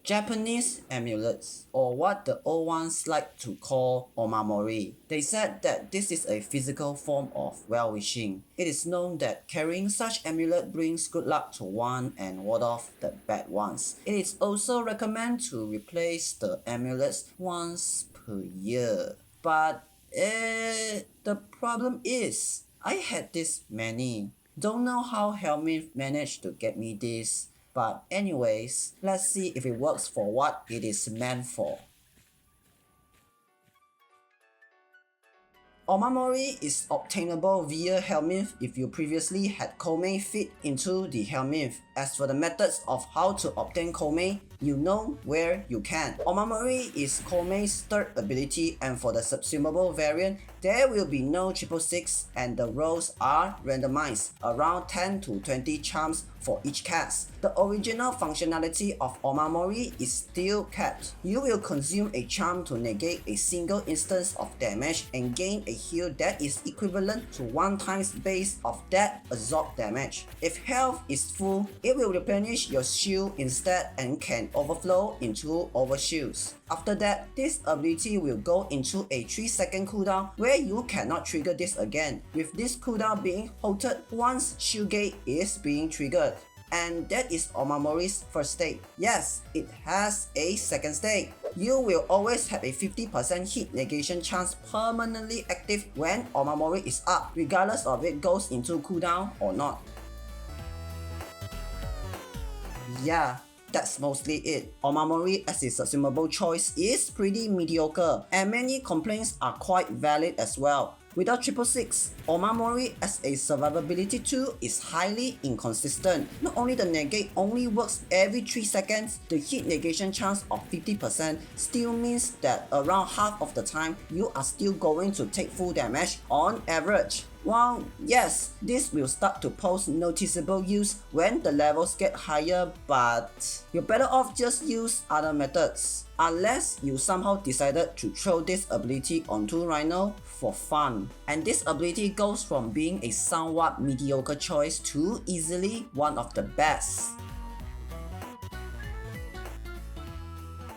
Japanese amulets, or what the old ones like to call Omamori. They said that this is a physical form of well-wishing. It is known that carrying such amulet brings good luck to one and ward off the bad ones. It is also recommended to replace the amulets once per year. But the problem is, I had this many. Don't know how Helmi managed to get me this. But anyways, let's see if it works for what it is meant for. Omamori is obtainable via Helminth if you previously had Komei fit into the Helminth. As for the methods of how to obtain Komei, you know where you can. Omamori is Komei's third ability, and for the subsumable variant, there will be no 666 and the rolls are randomized, around 10 to 20 charms for each cast. The original functionality of Omamori is still kept. You will consume a charm to negate a single instance of damage and gain a heal that is equivalent to 1 times base of that absorbed damage. If health is full, it will replenish your shield instead and can overflow into overshields. After that, this ability will go into a 3-second cooldown where you cannot trigger this again, with this cooldown being halted once shield gate is being triggered. And that is Omamori's first state. Yes, it has a second state. You will always have a 50% hit negation chance permanently active when Omamori is up, regardless of it goes into cooldown or not. Yeah, that's mostly it. Omamori as a subsumable choice is pretty mediocre, and many complaints are quite valid as well. Without 666, Omamori as a survivability tool is highly inconsistent. Not only the negate only works every 3 seconds, the hit negation chance of 50% still means that around half of the time you are still going to take full damage on average. While yes, this will start to pose noticeable use when the levels get higher, but you're better off just use other methods. Unless you somehow decided to throw this ability onto Rhino for fun. And this ability goes from being a somewhat mediocre choice to easily one of the best.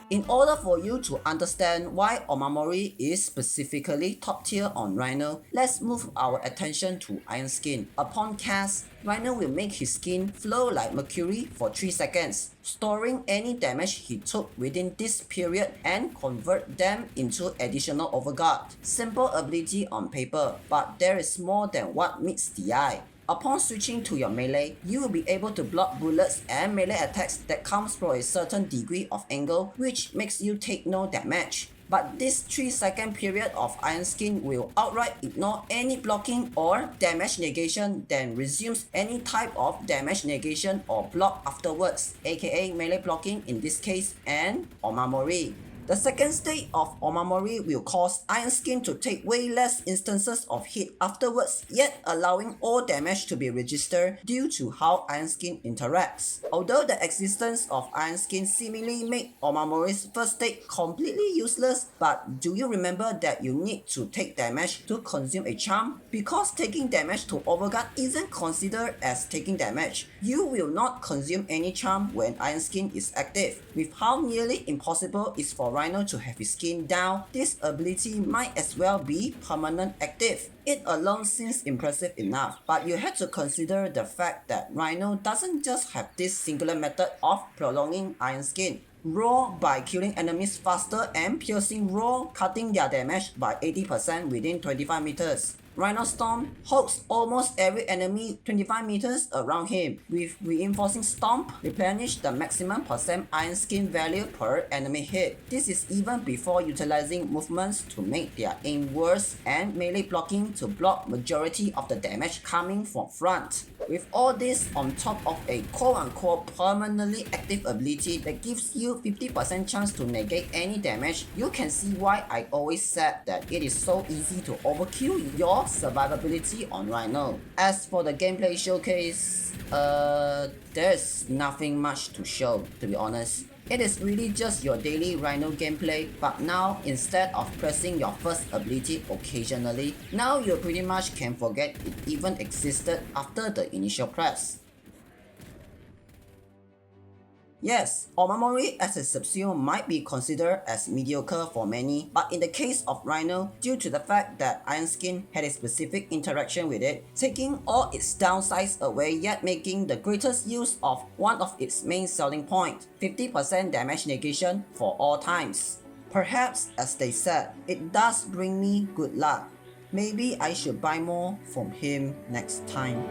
In order for you to understand why Omamori is specifically top tier on Rhino, let's move our attention to Iron Skin. Upon cast, Rhino will make his skin flow like mercury for 3 seconds, storing any damage he took within this period and convert them into additional overguard. Simple ability on paper, but there is more than what meets the eye. Upon switching to your melee, you will be able to block bullets and melee attacks that comes from a certain degree of angle, which makes you take no damage. But this 3-second period of Iron Skin will outright ignore any blocking or damage negation, then resumes any type of damage negation or block afterwards, aka melee blocking in this case and Omamori. The second state of Omamori will cause Iron Skin to take way less instances of hit afterwards, yet allowing all damage to be registered due to how Iron Skin interacts. Although the existence of Iron Skin seemingly made Omamori's first state completely useless, but do you remember that you need to take damage to consume a charm? Because taking damage to overguard isn't considered as taking damage. You will not consume any charm when Iron Skin is active. With how nearly impossible it is for Rhino to have his skin down, this ability might as well be permanent active. It alone seems impressive enough, but you have to consider the fact that Rhino doesn't just have this singular method of prolonging Iron Skin. Raw by killing enemies faster and piercing Raw cutting their damage by 80% within 25 meters. Rhino Stomp holds almost every enemy 25 meters around him, with reinforcing Stomp replenish the maximum % Iron Skin value per enemy hit. This is even before utilizing movements to make their aim worse and melee blocking to block majority of the damage coming from front. With all this on top of a quote-unquote permanently active ability that gives you 50% chance to negate any damage, you can see why I always said that it is so easy to overkill your survivability on Rhino. As for the gameplay showcase, there's nothing much to show, to be honest. It is really just your daily Rhino gameplay, but now instead of pressing your first ability occasionally, now you pretty much can forget it even existed after the initial press. Yes, Omamori as a subsume might be considered as mediocre for many, but in the case of Rhino, due to the fact that Iron Skin had a specific interaction with it, taking all its downsides away yet making the greatest use of one of its main selling points, 50% damage negation for all times. Perhaps, as they said, it does bring me good luck. Maybe I should buy more from him next time.